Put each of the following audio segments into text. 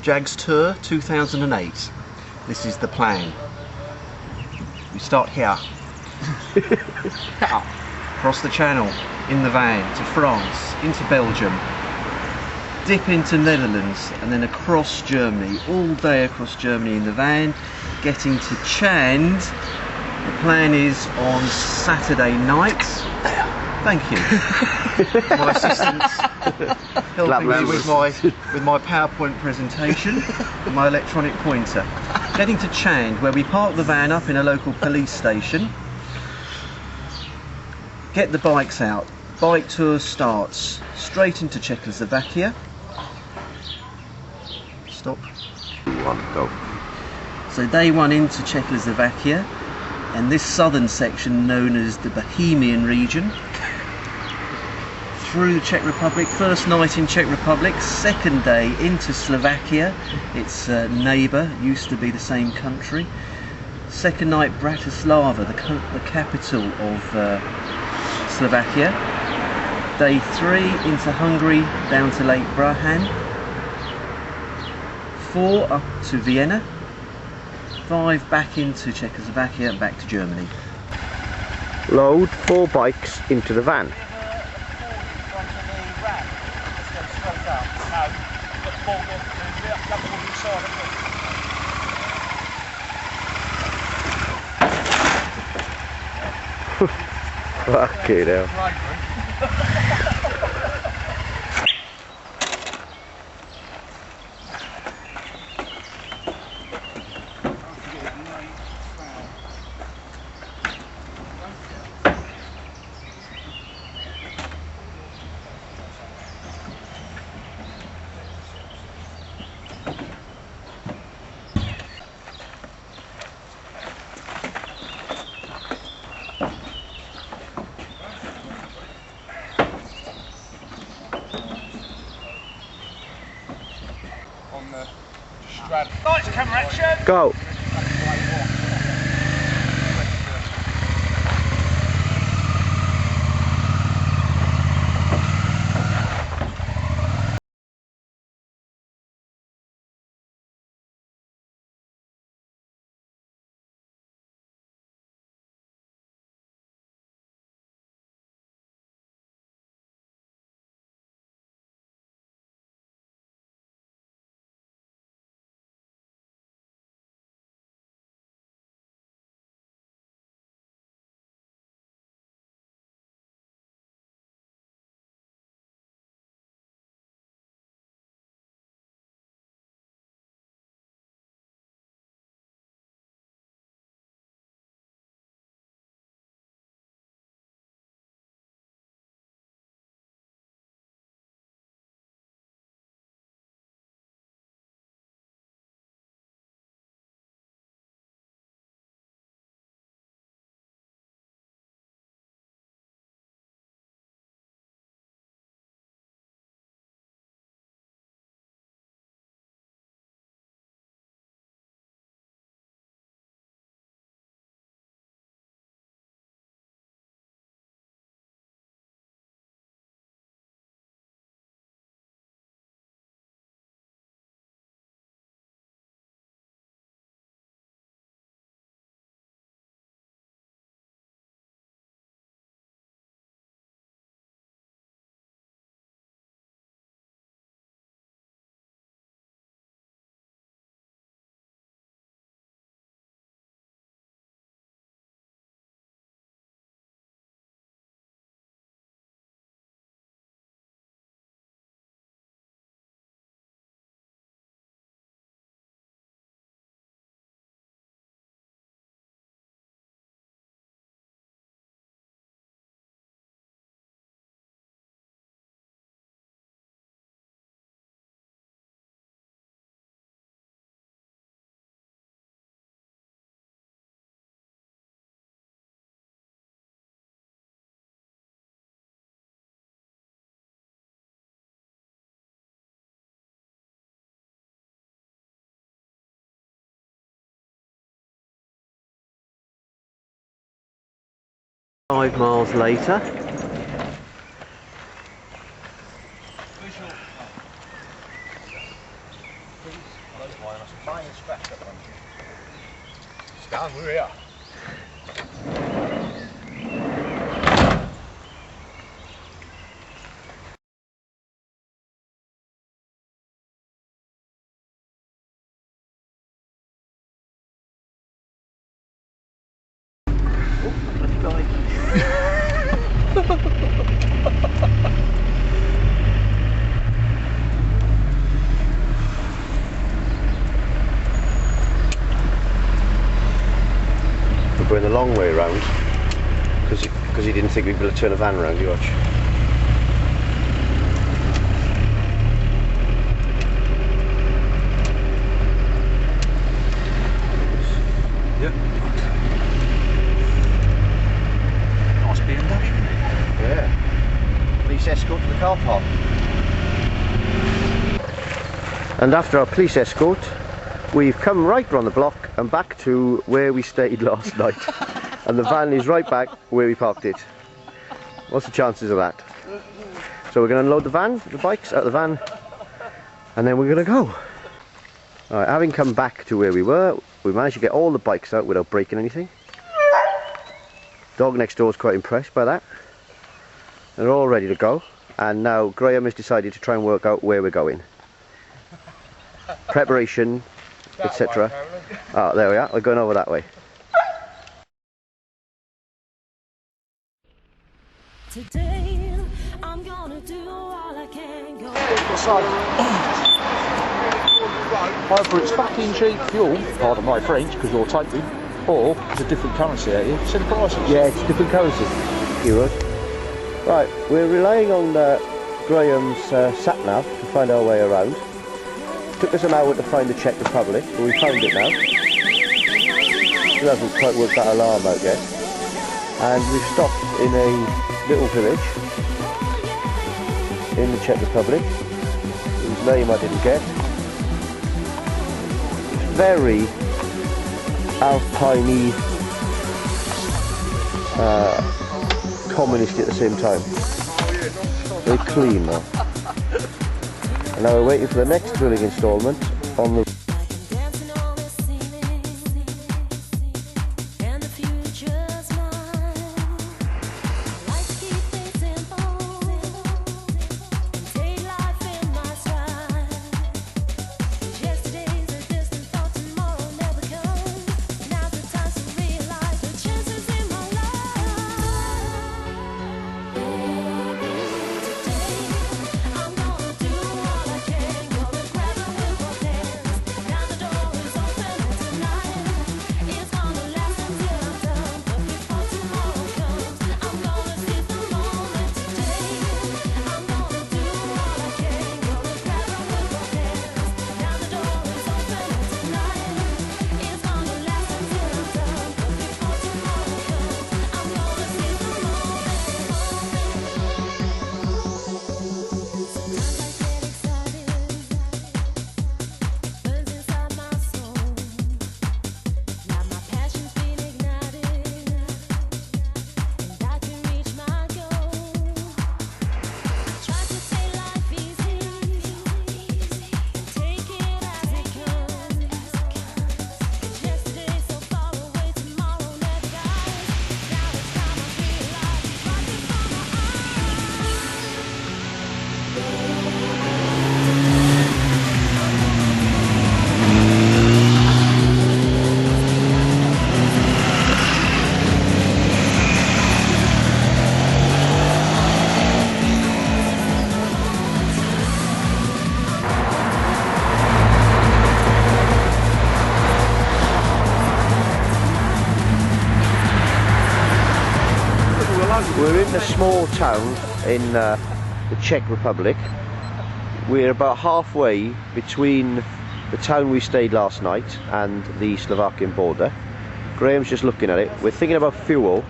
Jags Tour 2008. This is the plan. We start here. Across the channel, in the van, to France, into Belgium, dip into Netherlands, and then across Germany, all day across Germany in the van, getting to Chand. The plan is on Saturday night. Thank you. My assistants helping me with my PowerPoint presentation and my electronic pointer. Getting to Chand, where we park the van up in a local police station. Get the bikes out. Bike tour starts straight into Czechoslovakia. Stop. Go. So day one into Czechoslovakia, and this southern section known as the Bohemian region. Through the Czech Republic, first night in Czech Republic, second day into Slovakia, its neighbour, used to be the same country. Second night Bratislava, the capital of Slovakia. Day 3 into Hungary, down to Lake Brahan. 4 up to Vienna. 5 back into Czechoslovakia and back to Germany. Load 4 bikes into the van. Fucking hell. Lights, camera, action! Go! Five miles later, Stan, we're here. We're going the long way around because he didn't think we'd be able to turn a van around. You watch. Yep. Nice BMW. Yeah. Police escort to the car park. And after our police escort, we've come right round the block and back to where we stayed last night. And the van is right back where we parked it. What's the chances of that? So we're going to unload the bikes out of the van, and then we're going to go. Alright, having come back to where we were, we managed to get all the bikes out without breaking anything. Dog next door is quite impressed by that. They're all ready to go, and now Graham has decided to try and work out where we're going. Preparation, etc. Oh, there we are, we're going over that way. Today, I'm gonna do all I can go. Either it's fucking cheap fuel, pardon my French, because you're taping, or it's a different currency out here. See the prices? Yeah, it's different currency. Euros. Right, we're relying on Graham's sat-nav to find our way around. Took us an hour to find the Czech Republic, but we found it now. Still hasn't quite worked that alarm out yet. And we've stopped in a little village in the Czech Republic, whose name I didn't get. Very alpine-y, communist at the same time. Very clean though. And now we're waiting for the next drilling instalment on the... We're in a small town in the Czech Republic. We're about halfway between the town we stayed last night and the Slovakian border. Graham's just looking at it. We're thinking about fuel.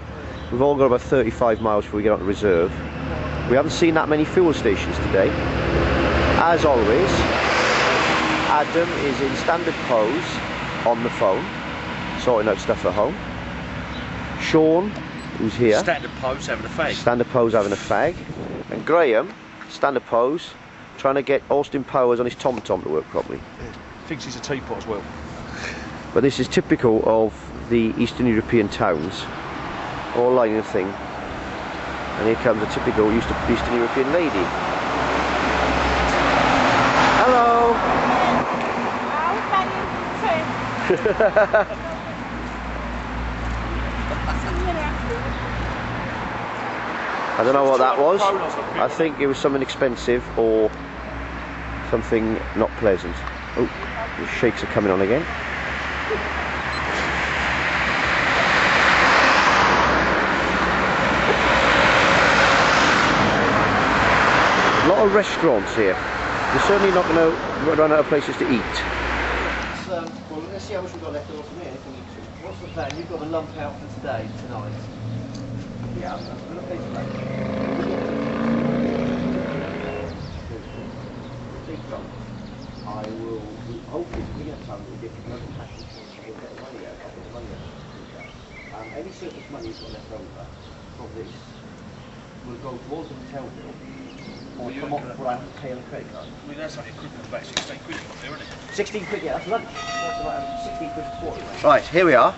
We've all got about 35 miles before we get on to reserve. We haven't seen that many fuel stations today. As always, Adam is in standard pose on the phone, sorting out stuff at home. Sean, who's here, Standard pose having a fag. standard pose having a fag. And Graham, standard pose, trying to get Austin Powers on his tom-tom to work properly. thinks it's a teapot as well. But this is typical of the Eastern European towns, all lining the thing. And here comes a typical Eastern European lady. Hello! I don't know what that was. I think it was something expensive or something not pleasant. Oh, the shakes are coming on again. A lot of restaurants here. You're certainly not going to run out of places to eat. Well, let's see how much we've got left over from here. What's the plan? You've got a lump out for today, tonight. Yeah, I'm going to pay for that. I will, hopefully, we get time to get another cash and we'll get the money out. I'll get the money out. Any surplus money you've got left over from this will go towards the hotel bill. Or come off for our pay on a credit card. I mean, that's like equivalent of about 16 quid there, isn't it? 16 quid, yeah, that's lunch. That's about 16 quid a quarter. Right, here we are.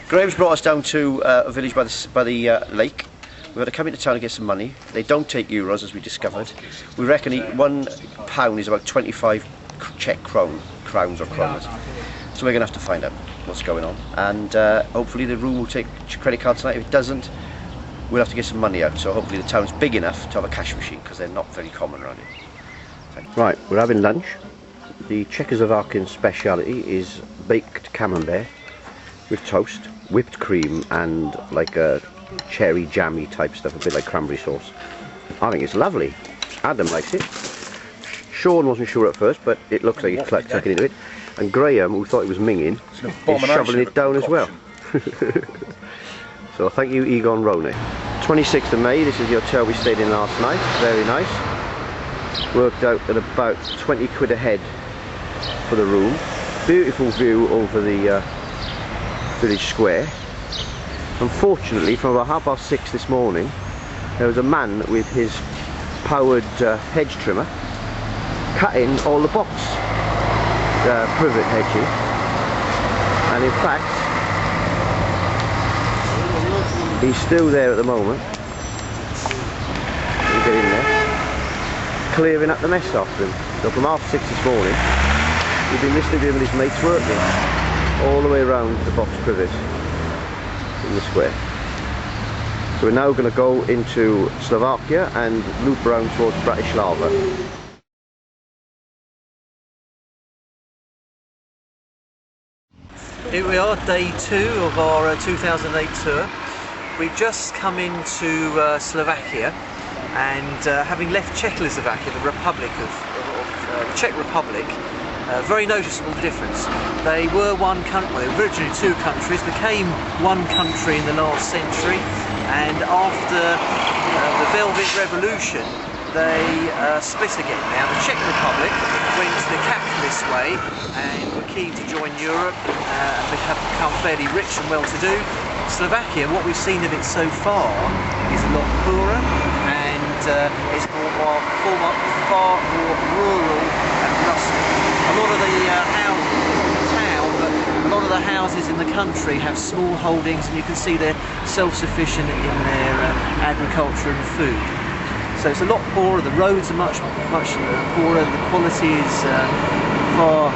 Graham's brought us down to a village by the lake. We've got to come into town and get some money. They don't take euros, as we discovered. We reckon £1 is about 25 Czech crowns or kronas. So we're going to have to find out what's going on. And hopefully the room will take credit card tonight. If it doesn't, we'll have to get some money out. So hopefully the town's big enough to have a cash machine, because they're not very common around here. Right, we're having lunch. The Czechoslovakian speciality is baked camembert with toast, whipped cream and like a cherry jammy type stuff, a bit like cranberry sauce. I think it's lovely. Adam likes it. Sean wasn't sure at first, but it looks like he's tucking into it. And Graham, who thought it was minging, is shoveling it down as well. So thank you, Egon Roney. 26th of May, this is the hotel we stayed in last night. Very nice. Worked out at about 20 quid a head for the room. Beautiful view over the village square. Unfortunately, from about 6:30 this morning, there was a man with his powered hedge trimmer cutting all the box privet hedges, and in fact he's still there at the moment. We'll get in there, clearing up the mess off them. So from 6:30 this morning, we've been listening to him and his mates working all the way around the box privet in the square. So we're now going to go into Slovakia and loop around towards Bratislava. Here we are, day 2 of our 2008 tour. We've just come into Slovakia, and having left Czechoslovakia, the Republic of the Czech Republic, very noticeable difference. They were one country, well, they were originally 2 countries, became one country in the last century, and after the Velvet Revolution they split again. Now the Czech Republic went the capitalist way and were keen to join Europe and become fairly rich and well-to-do. Slovakia, what we've seen of it so far, is a lot poorer, and it's far more rural and rustic. A lot of the houses in the town, but a lot of the houses in the country have small holdings, and you can see they're self-sufficient in their agriculture and food. So it's a lot poorer. The roads are much poorer. The quality is far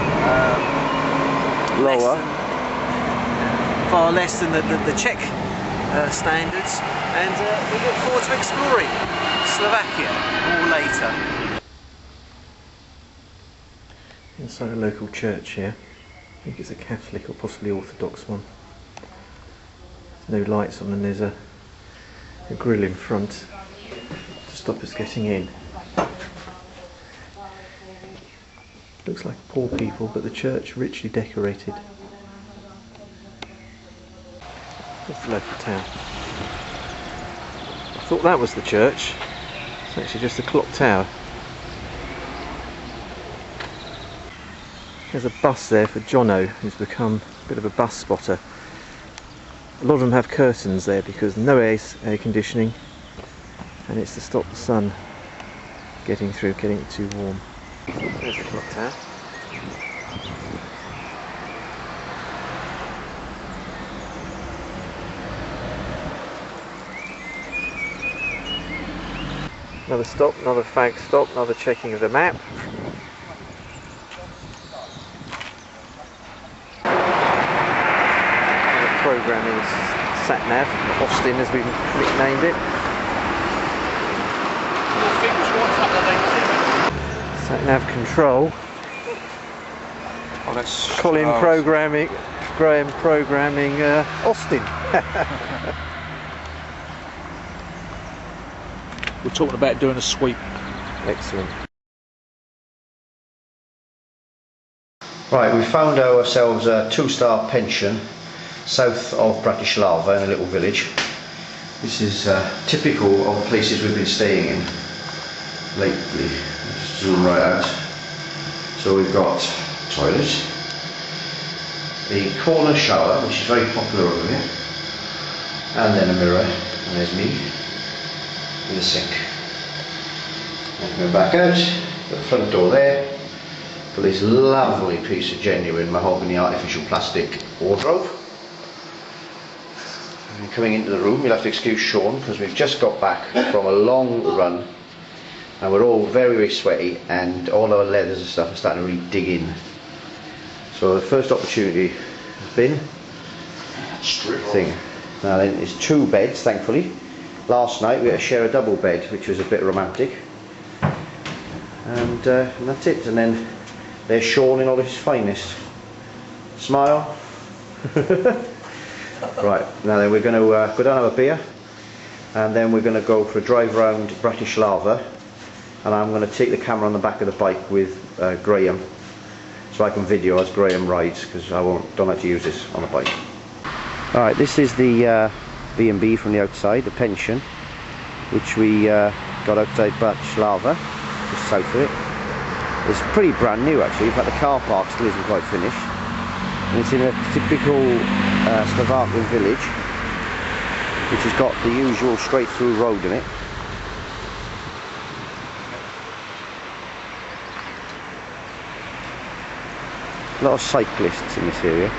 lower, far less than the Czech standards. And we look forward to exploring Slovakia more later. Inside a local church here. I think it's a Catholic or possibly Orthodox one. There's no lights on, and there's a grill in front to stop us getting in. Looks like poor people, but the church richly decorated. That's the local town. I thought that was the church. It's actually just a clock tower. There's a bus there for Jono, who's become a bit of a bus spotter. A lot of them have curtains there because no air conditioning, and it's to stop the sun getting through, getting it too warm. There's the clock tower. Another stop, another fag stop, another checking of the map. Another programming sat-nav, Austin as we've nicknamed it. Sat-nav control. Oh, that's Colin programming, Graham programming Austin. We're talking about doing a sweep. Excellent. Right, we found ourselves a 2-star pension south of Bratislava in a little village. This is typical of places we've been staying in lately. Let's zoom right out. So we've got toilet, a corner shower, which is very popular over here, and then a mirror, and there's me with a sink. And coming back out, the front door there, for this lovely piece of genuine mahogany artificial plastic wardrobe. And coming into the room, you'll have to excuse Sean because we've just got back from a long run and we're all very, very sweaty, and all our leathers and stuff are starting to really dig in. So the first opportunity has been thing. Now then, it's 2 beds, thankfully. Last night we had to share a double bed, which was a bit romantic. And that's it. And then there's Sean in all his finest. Smile. Right, now then we're going to go down and have a beer, and then we're going to go for a drive around Bratislava, and I'm going to take the camera on the back of the bike with Graham, so I can video as Graham rides, because I don't like to use this on a bike. Alright, this is the B&B from the outside, the pension, which we got outside Bratislava, just south of it. It's pretty brand new actually, in fact the car park still isn't quite finished. And it's in a typical Slovakian village, which has got the usual straight through road in it. A lot of cyclists in this area.